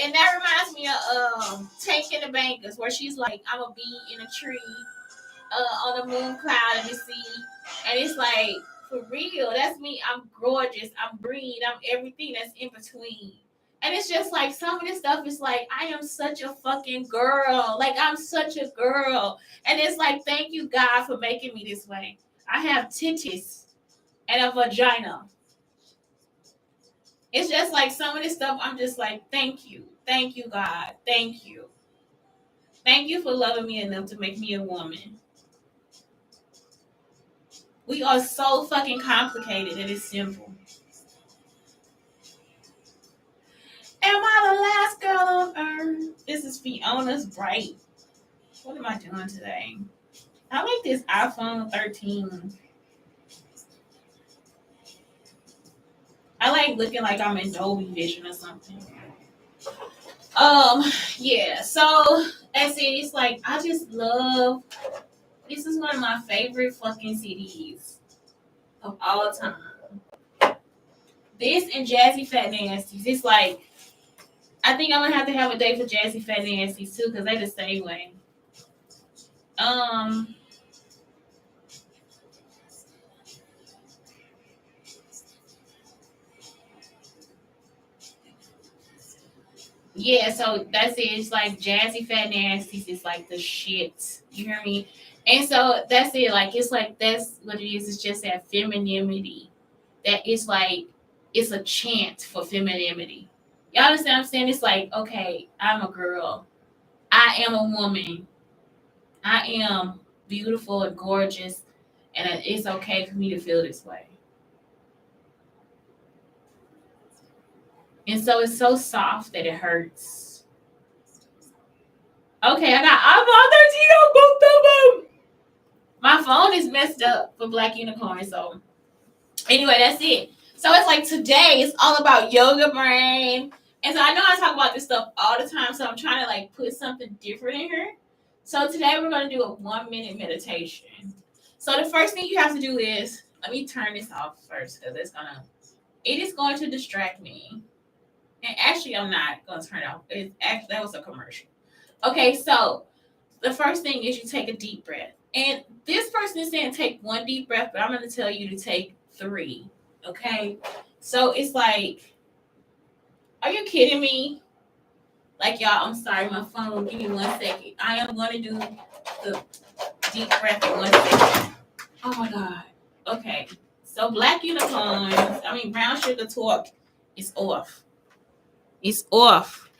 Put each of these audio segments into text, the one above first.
And that reminds me of Taking the Bankers, where she's like, I'm a bee in a tree, on a moon cloud in the sea. And it's like, for real, that's me. I'm gorgeous. I'm green. I'm everything that's in between. And it's just like some of this stuff is like, I am such a fucking girl. Like, I'm such a girl. And it's like, thank you, God, for making me this way. I have titties and a vagina. It's just like some of this stuff, I'm just like, thank you. Thank you, God. Thank you. Thank you for loving me enough to make me a woman. We are so fucking complicated and it's simple. Am I the last girl on earth? This is Fiona's Bright. What am I doing today? I like this iPhone 13. I like looking like I'm in Dolby Vision or something. Yeah, so as it is, like, I just love, this is one of my favorite fucking CDs of all time. This and Jazzy Fat Nasties. It's like, I think I'm gonna have to have a day for Jazzy Fat Nasties too, because they the same way. Yeah, so that's it. It's like Jazzy Fat Nasties is like the shit. You hear me? And so that's it. Like, it's like, that's what it is. It's just that femininity. That is like, it's a chant for femininity. Y'all understand what I'm saying? It's like, okay, I'm a girl. I am a woman. I am beautiful and gorgeous. And it's okay for me to feel this way. And so it's so soft that it hurts. Okay, I got iPhone 13 on both of them. My phone is messed up for Black Unicorn. So anyway, that's it. So it's like today it's all about yoga brain. And so I know I talk about this stuff all the time. So I'm trying to like put something different in here. So today we're going to do a 1-minute meditation. So the first thing you have to do is, let me turn this off first because it is going to distract me. And actually, I'm not going to turn it off. That was a commercial. Okay, so the first thing is you take a deep breath. And this person is saying take 1 deep breath, but I'm going to tell you to take 3. Okay? So it's like, are you kidding me? Like, y'all, I'm sorry, my phone. Give me 1 second. I am going to do the deep breath in 1 second. Oh, my God. Okay. So Black Unicorns, Brown Sugar Talk is off. It's off.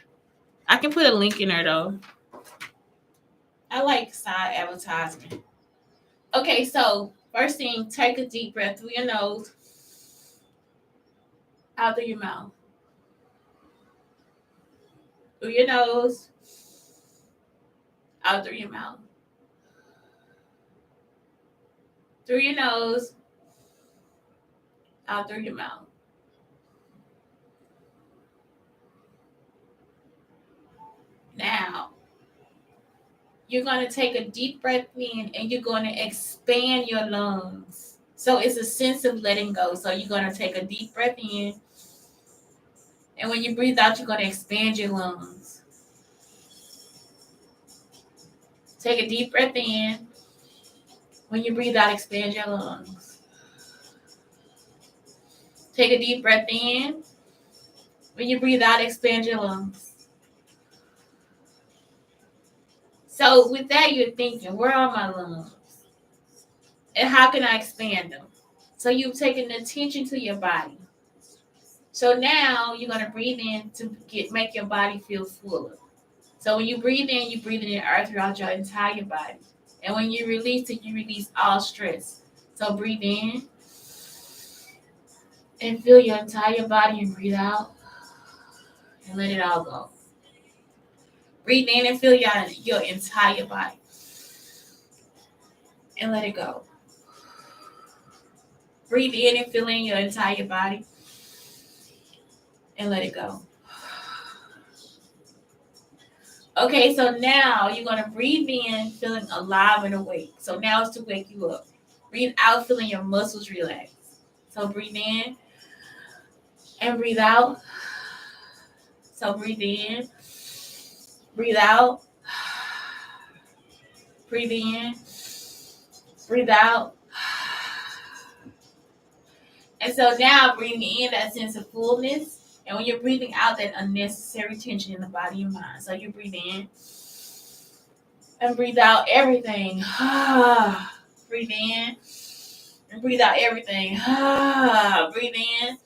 I can put a link in there, though. I like side advertisement. Okay, so first thing, take a deep breath through your nose, out through your mouth. Through your nose, out through your mouth. Through your nose, out through your mouth. Now, you're going to take a deep breath in and you're going to expand your lungs. So it's a sense of letting go. So you're going to take a deep breath in. And when you breathe out, you're going to expand your lungs. Take a deep breath in. When you breathe out, expand your lungs. Take a deep breath in. When you breathe out, expand your lungs. So with that, you're thinking, where are my lungs? And how can I expand them? So you've taken attention to your body. So now you're going to breathe in to make your body feel fuller. So when you breathe in air throughout your entire body. And when you release it, you release all stress. So breathe in and feel your entire body and breathe out and let it all go. Breathe in and feel your entire body and let it go. Breathe in and feel in your entire body and let it go. Okay, so now you're going to breathe in, feeling alive and awake. So now it's to wake you up. Breathe out, feeling your muscles relax. So breathe in and breathe out. So breathe in, breathe out, breathe in, breathe out. And so now breathing in that sense of fullness. And when you're breathing out that unnecessary tension in the body and mind. So you breathe in and breathe out everything. Breathe in and breathe out everything. Breathe in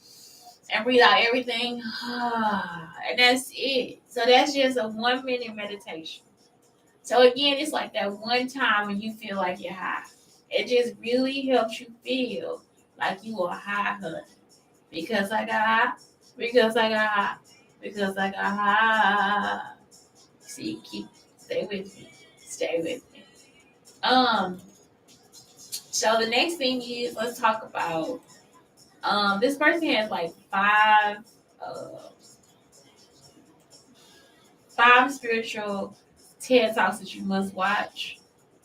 and breathe out everything. And that's it. So that's just a 1 minute meditation. So again, it's like that one time when you feel like you're high. It just really helps you feel like you are high, honey. Because I got high. Because I got high. Because I got high. See, stay with me. Stay with me. So the next thing is, let's talk about this person has like five spiritual TED Talks that you must watch.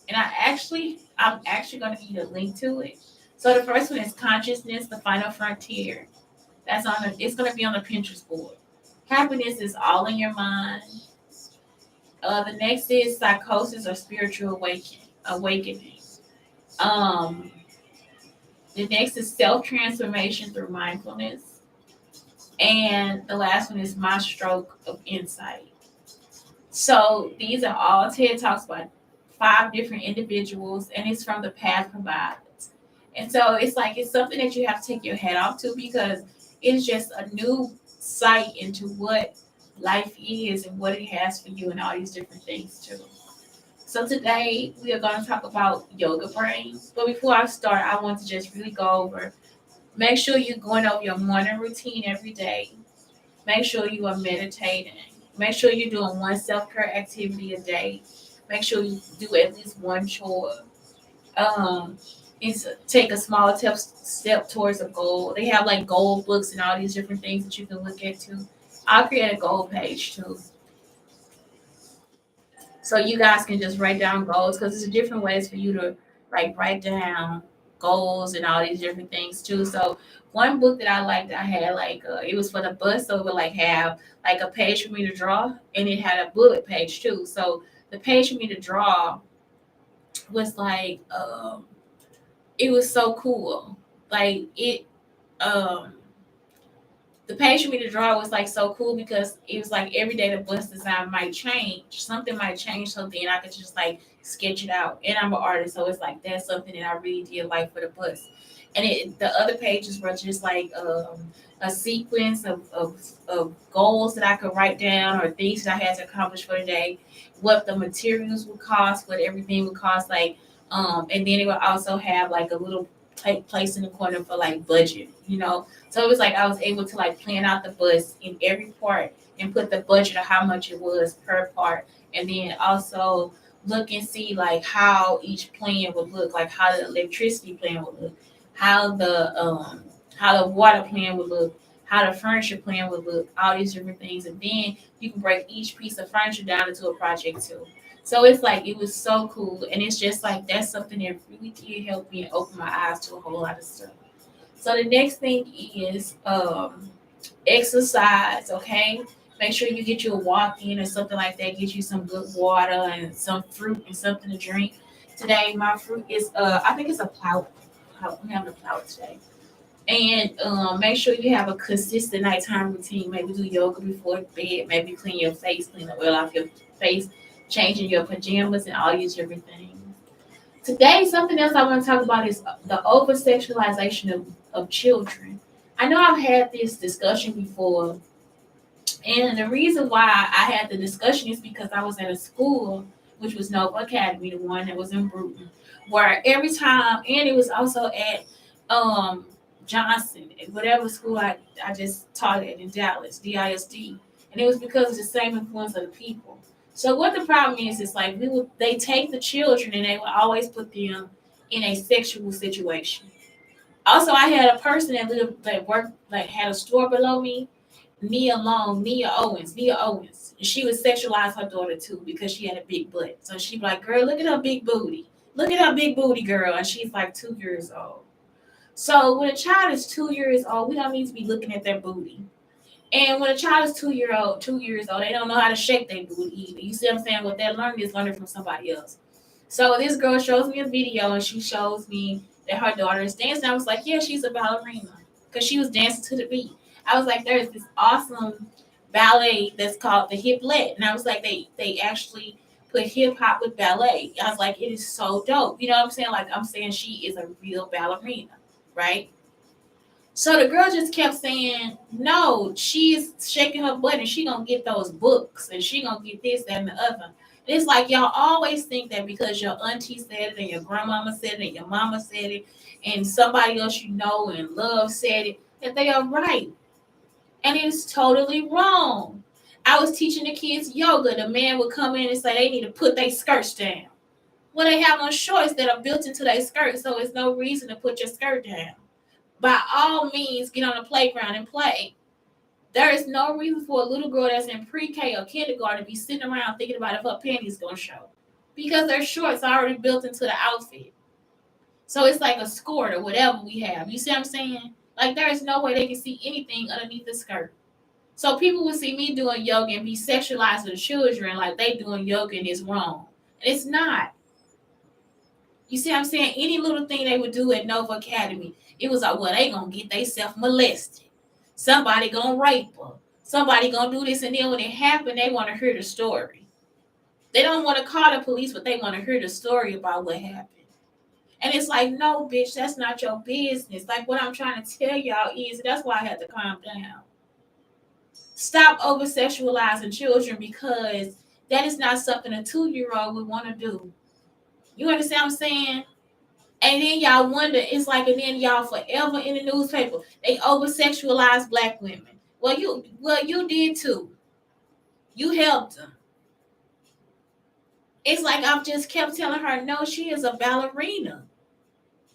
And I'm actually going to give you a link to it. So the first one is Consciousness, the Final Frontier. It's going to be on the Pinterest board. Happiness is all in your mind. The next is Psychosis or Spiritual Awakening. The next is Self-Transformation through Mindfulness. And the last one is My Stroke of Insight. So these are all TED Talks by 5 different individuals, and it's from the Path Providers. And so it's something that you have to take your head off to, because it's just a new sight into what life is and what it has for you and all these different things too. So today we are going to talk about yoga brains. But before I start, I want to just really go over, make sure you're going over your morning routine every day. Make sure you are meditating. Make sure you're doing one self-care activity a day. Make sure you do at least one chore. Is take a small step towards a goal. They have like goal books and all these different things that you can look at too. I'll create a goal page too, so you guys can just write down goals, because there's different ways for you to like write down goals and all these different things too. So one book that I liked, I had it was for the bus, so it would have like a page for me to draw, and it had a bullet page too. So the page for me to draw was it was so cool. The page for me to draw was so cool, because it was every day the bus design might change. Something might change, something, and I could just sketch it out. And I'm an artist, so it's that's something that I really did like for the bus. And the other pages were just a sequence of goals that I could write down, or things that I had to accomplish for the day, what the materials would cost, what everything would cost, and then it would also have a little place in the corner for budget, So it was I was able to plan out the bus in every part and put the budget of how much it was per part, and then also look and see how each plan would look, how the electricity plan would look, how the water plan would look, how the furniture plan would look, all these different things. And then you can break each piece of furniture down into a project too. So it's it was so cool. And it's just that's something that really did help me open my eyes to a whole lot of stuff. So the next thing is exercise, okay? Make sure you get you a walk in or something like that. Get you some good water and some fruit and something to drink. Today, my fruit is, I think it's a plout. I'm having a plout today. And make sure you have a consistent nighttime routine. Maybe do yoga before bed. Maybe clean your face, clean the oil off your face, changing your pajamas and all these different things. Today, something else I want to talk about is the over-sexualization of children. I know I've had this discussion before, and the reason why I had the discussion is because I was at a school, which was Nova Academy, the one that was in Bruton, where every time, and it was also at Johnson, whatever school I just taught at in Dallas, DISD, and it was because of the same influence of the people. So what the problem is they take the children and they will always put them in a sexual situation. Also, I had a person that worked had a store below me, Nia Owens. And she would sexualize her daughter too, because she had a big butt. So she'd be like, "Girl, look at her big booty. Look at her big booty, girl." And she's 2 years old. So when a child is 2 years old, we don't need to be looking at their booty. And when a child is 2 years old, they don't know how to shake their booty either. You see what I'm saying? What they're learning is learning from somebody else. So this girl shows me a video and she shows me that her daughter is dancing. I was like, yeah, she's a ballerina because she was dancing to the beat. I was like, there's this awesome ballet that's called the hiplet, and I was like, they actually put hip hop with ballet. I was like, it is so dope. You know what I'm saying? Like I'm saying, she is a real ballerina, right? So the girl just kept saying, no, she's shaking her butt and she gonna get those books and she gonna get this, that, and the other. And it's like y'all always think that because your auntie said it and your grandmama said it and your mama said it and somebody else you know and love said it, that they are right. And it's totally wrong. I was teaching the kids yoga. The man would come in and say they need to put their skirts down. Well, they have on shorts that are built into their skirt, so it's no reason to put your skirt down. By all means, get on the playground and play. There is no reason for a little girl that's in pre-K or kindergarten to be sitting around thinking about if her panties gonna show, because their shorts are already built into the outfit. So it's like a skirt or whatever we have. You see what I'm saying? Like there is no way they can see anything underneath the skirt. So people would see me doing yoga and be sexualizing the children like they doing yoga and it's wrong. And it's not. You see what I'm saying? Any little thing they would do at Nova Academy, it was like, well, they gonna get themselves molested. Somebody gonna rape her. Somebody gonna do this, and then when it happened, they want to hear the story. They don't want to call the police, but they want to hear the story about what happened. And it's like, no, bitch, that's not your business. Like what I'm trying to tell y'all is, that's why I had to calm down. Stop over sexualizing children because that is not something a 2-year-old would want to do. You understand what I'm saying? And then y'all wonder, it's like, and then y'all forever in the newspaper, they over sexualize black women. Well, you did too. You helped them. It's like I've just kept telling her, no, she is a ballerina.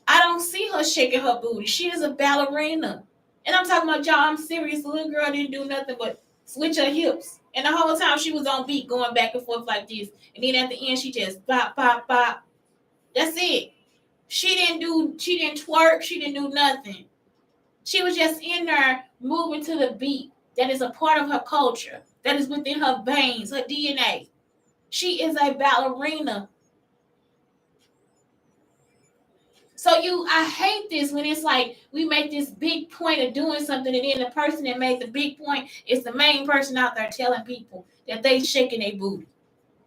I don't see her shaking her booty. She is a ballerina. And I'm talking about y'all, I'm serious. The little girl didn't do nothing but switch her hips. And the whole time she was on beat going back and forth like this. And then at the end she just bop, bop, bop. That's it. She didn't twerk, she didn't do nothing. She was just in there moving to the beat. That is a part of her culture. That is within her veins, her DNA. She is a ballerina. So I hate this when it's like we make this big point of doing something, and then the person that made the big point is the main person out there telling people that they shaking their booty.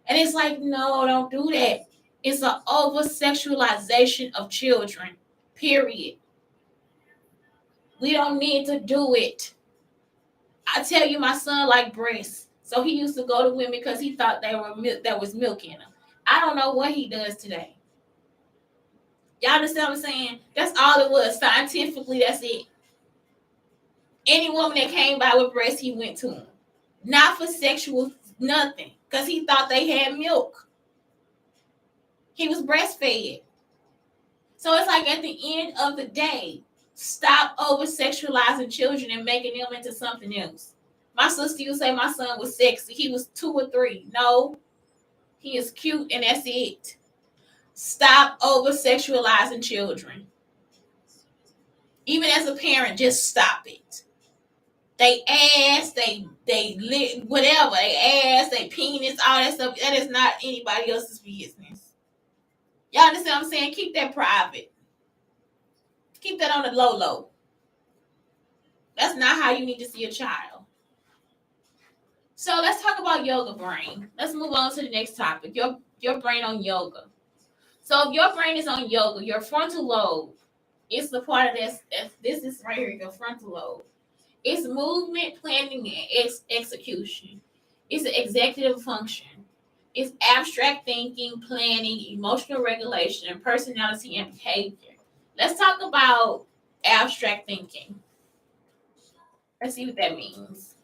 And it's like, no, don't do that. It's an over sexualization of children. Period. We don't need to do it. I tell you, my son liked breasts, so he used to go to women because he thought there was milk in them. I don't know what he does today. Y'all understand what I'm saying? That's all it was. Scientifically, that's it. Any woman that came by with breasts, he went to them. Not for sexual nothing, because he thought they had milk. He was breastfed. So it's like at the end of the day, stop over sexualizing children and making them into something else. My sister used to say my son was sexy. He was 2 or 3. No, he is cute and that's it. Stop over sexualizing children. Even as a parent, just stop it. They ass, they whatever, they ass, they penis, all that stuff. That is not anybody else's business. Y'all understand what I'm saying? Keep that private. Keep that on the low. That's not how you need to see a child. So let's talk about yoga brain. Let's move on to the next topic. Your brain on yoga. So if your brain is on yoga, your frontal lobe is the part of this. This is right here, your frontal lobe. It's movement, planning, and execution. It's an executive function. It's abstract thinking, planning, emotional regulation, personality, and behavior. Let's talk about abstract thinking. Let's see what that means.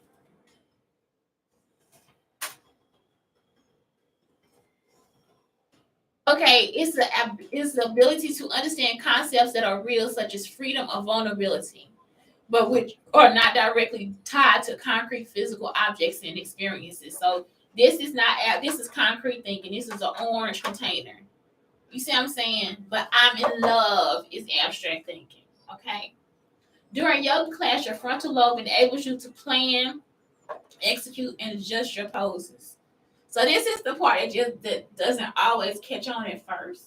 Okay, it's the ability to understand concepts that are real, such as freedom or vulnerability, but which are not directly tied to concrete physical objects and experiences. So this is not this is concrete thinking. This is an orange container. You see what I'm saying? But I'm in love is abstract thinking. Okay. During yoga class, your frontal lobe enables you to plan, execute, and adjust your poses. So this is the part that doesn't always catch on at first.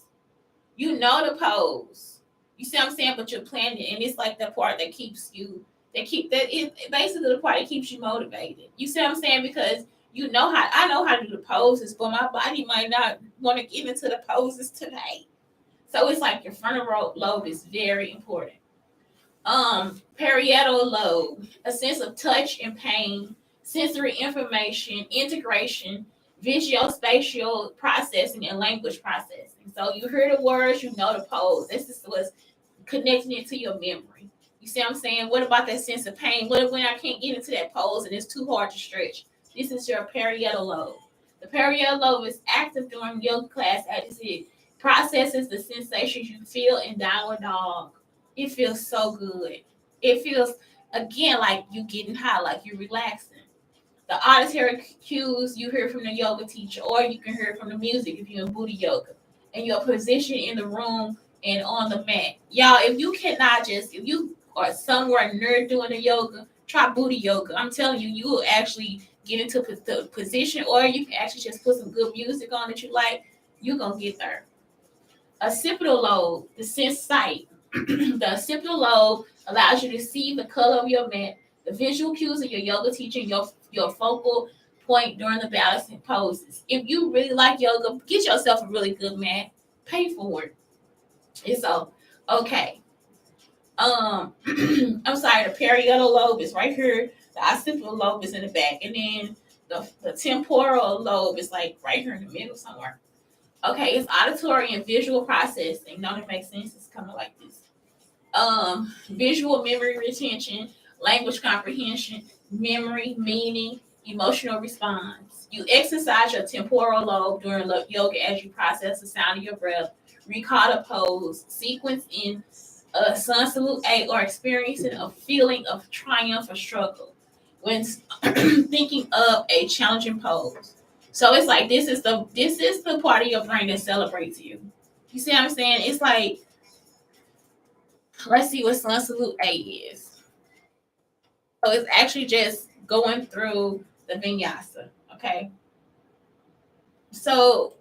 You know the pose. You see what I'm saying? But you're planning it, and it's like the part that keeps you that is basically the part that keeps you motivated. You see what I'm saying? Because you know how I know how to do the poses, but my body might not want to get into the poses today. So it's like your frontal lobe is very important. Parietal lobe, a sense of touch and pain, sensory information, integration, visuospatial processing, and language processing. So you hear the words, you know the pose. This is what's connecting it to your memory. You see what I'm saying? What about that sense of pain? What if when I can't get into that pose and it's too hard to stretch? This is your parietal lobe. The parietal lobe is active during yoga class as it processes the sensations you feel in downward dog. It feels so good. It feels again like you getting high, like you're relaxing. The auditory cues you hear from the yoga teacher, or you can hear from the music if you're in booty yoga, and your position in the room and on the mat. Y'all, if you are somewhere near doing the yoga, try booty yoga. I'm telling you, you will actually get into the position, or you can actually just put some good music on that you like. You're gonna get there. Occipital lobe, the sense sight. The occipital lobe allows you to see the color of your mat, the visual cues of your yoga teacher, your focal point during the balancing poses. If you really like yoga, get yourself a really good mat. Pay for it. It's so okay. I'm sorry, the parietal lobe is right here. The occipital lobe is in the back, and then the temporal lobe is like right here in the middle somewhere. Okay, it's auditory and visual processing. Don't it make sense? It's kind of like this. Visual memory retention, language comprehension, memory, meaning, emotional response. You exercise your temporal lobe during yoga as you process the sound of your breath, recall the pose, sequence in a sun salute A, or experiencing a feeling of triumph or struggle when thinking of a challenging pose. So it's like this is the part of your brain that celebrates you. You see what I'm saying? It's like, let's see what sun salute A is. So it's actually just going through the vinyasa. Okay. So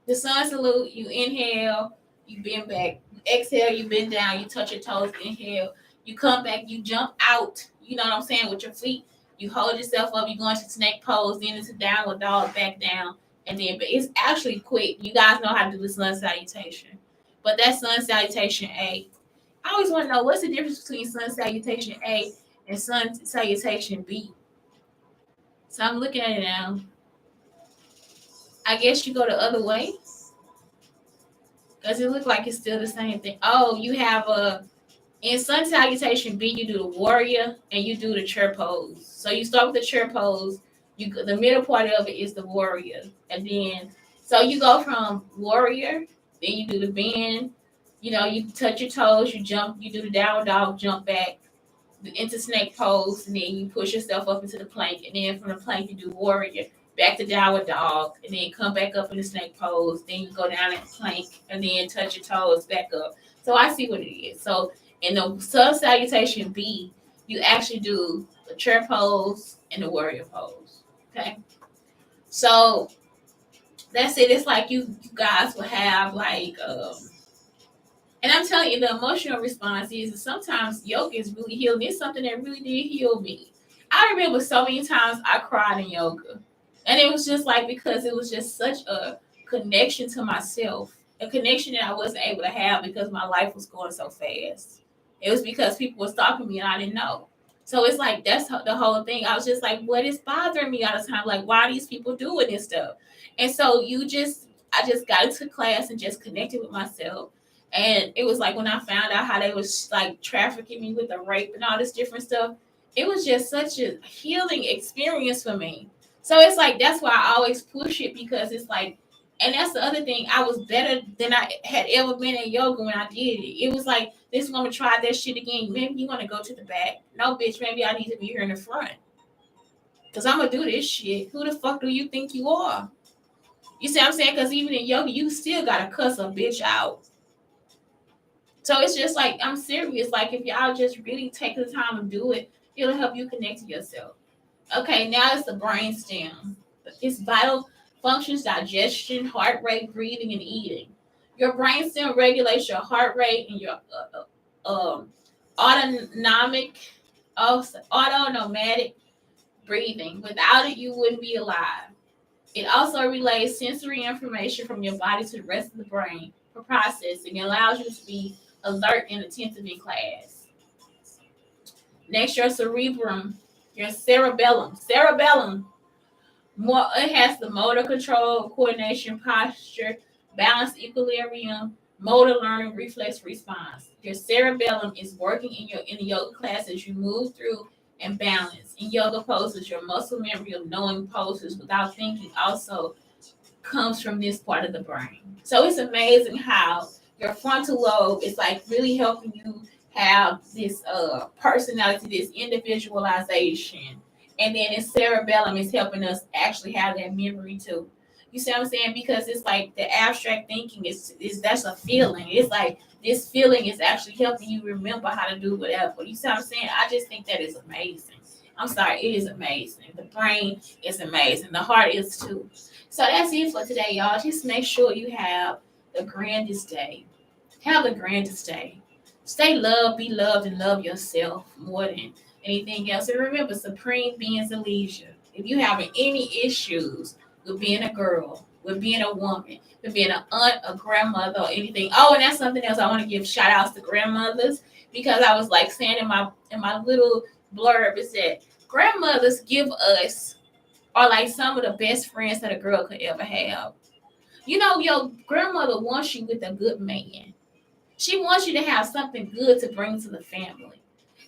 the sun salute, you inhale, you bend back. Exhale, you bend down, you touch your toes, inhale, you come back, you jump out, you know what I'm saying, with your feet. You hold yourself up, you go into snake pose, then into downward dog, back down, and then but it's actually quick. You guys know how to do the sun salutation. But that sun salutation A. I always want to know what's the difference between sun salutation A and sun salutation B. So I'm looking at it now. I guess you go the other way. Does it look like it's still the same thing? Oh, you have in sun salutation B, you do the warrior and you do the chair pose. So you start with the chair pose. The middle part of it is the warrior, and then so you go from warrior, then you do the bend. You know, you touch your toes, you jump, you do the downward dog, jump back into snake pose, and then you push yourself up into the plank, and then from the plank you do warrior, back to downward dog, and then come back up in the snake pose. Then you go down that plank, and then touch your toes back up. So I see what it is. So in the sun salutation B, you actually do the chair pose and the warrior pose. Okay, so that's it. It's like you guys will have like and I'm telling you, the emotional response is sometimes yoga is really healing. It's something that really did heal me. I remember so many times I cried in yoga. And it was just like because it was just such a connection to myself, a connection that I wasn't able to have because my life was going so fast. It was because people were stalking me and I didn't know. So it's like that's the whole thing. I was just like, what is bothering me all the time? Like, why are these people doing this stuff? And so I just got into class and just connected with myself. And it was like when I found out how they was like trafficking me with the rape and all this different stuff, it was just such a healing experience for me. So it's like that's why I always push it because it's like, and that's the other thing. I was better than I had ever been in yoga when I did it. It was like this woman tried that shit again. Maybe you want to go to the back. No, bitch. Maybe I need to be here in the front because I'm gonna do this shit. Who the fuck do you think you are? You see what I'm saying? Because even in yoga, you still gotta cuss a bitch out. So it's just like, I'm serious. Like, if y'all just really take the time to do it, it'll help you connect to yourself. Okay, now it's the brainstem. It's vital functions: digestion, heart rate, breathing, and eating. Your brainstem regulates your heart rate and your autonomic, autonomic breathing. Without it, you wouldn't be alive. It also relays sensory information from your body to the rest of the brain for processing. It allows you to be alert and attentive in class. Next, your cerebrum, your cerebellum. Cerebellum. More, it has the motor control, coordination, posture, balance, equilibrium, motor learning, reflex response. Your cerebellum is working in the yoga class as you move through and balance. In yoga poses, your muscle memory of knowing poses without thinking also comes from this part of the brain. So it's amazing how your frontal lobe is like really helping you have this personality, this individualization. And then the cerebellum is helping us actually have that memory too. You see what I'm saying? Because it's like the abstract thinking is that's a feeling. It's like this feeling is actually helping you remember how to do whatever. You see what I'm saying? I just think that is amazing. I'm sorry, it is amazing. The brain is amazing. The heart is too. So that's it for today, y'all. Just make sure you have the grandest day. Have the grandest day. Stay loved, be loved, and love yourself more than anything else. And remember, supreme being's a leisure. If you having any issues with being a girl, with being a woman, with being an aunt, a grandmother, or anything. Oh, and that's something else. I want to give shout outs to grandmothers, because I was like saying in my little blurb is that grandmothers give us are like some of the best friends that a girl could ever have. You know, your grandmother wants you with a good man. She wants you to have something good to bring to the family.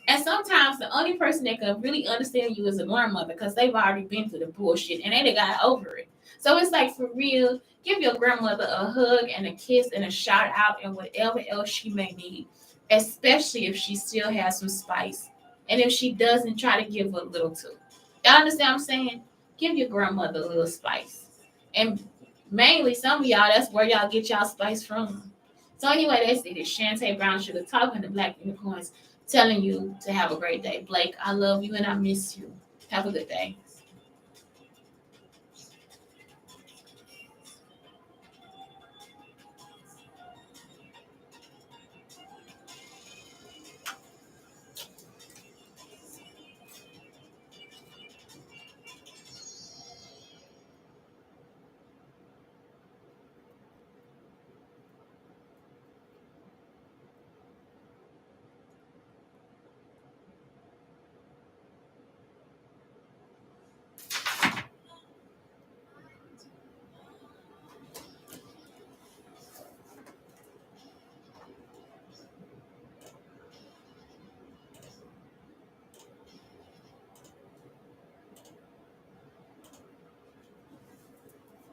And sometimes the only person that can really understand you is a grandmother, because they've already been through the bullshit and they got over it. So it's like, for real, give your grandmother a hug and a kiss and a shout out and whatever else she may need, especially if she still has some spice. And if she doesn't, try to give her a little too. Y'all understand what I'm saying? Give your grandmother a little spice. And mainly, some of y'all, that's where y'all get y'all spice from. So anyway, that's it. It's Shante Brown Sugar talking to Black Unicorns, telling you to have a great day. Blake, I love you and I miss you. Have a good day.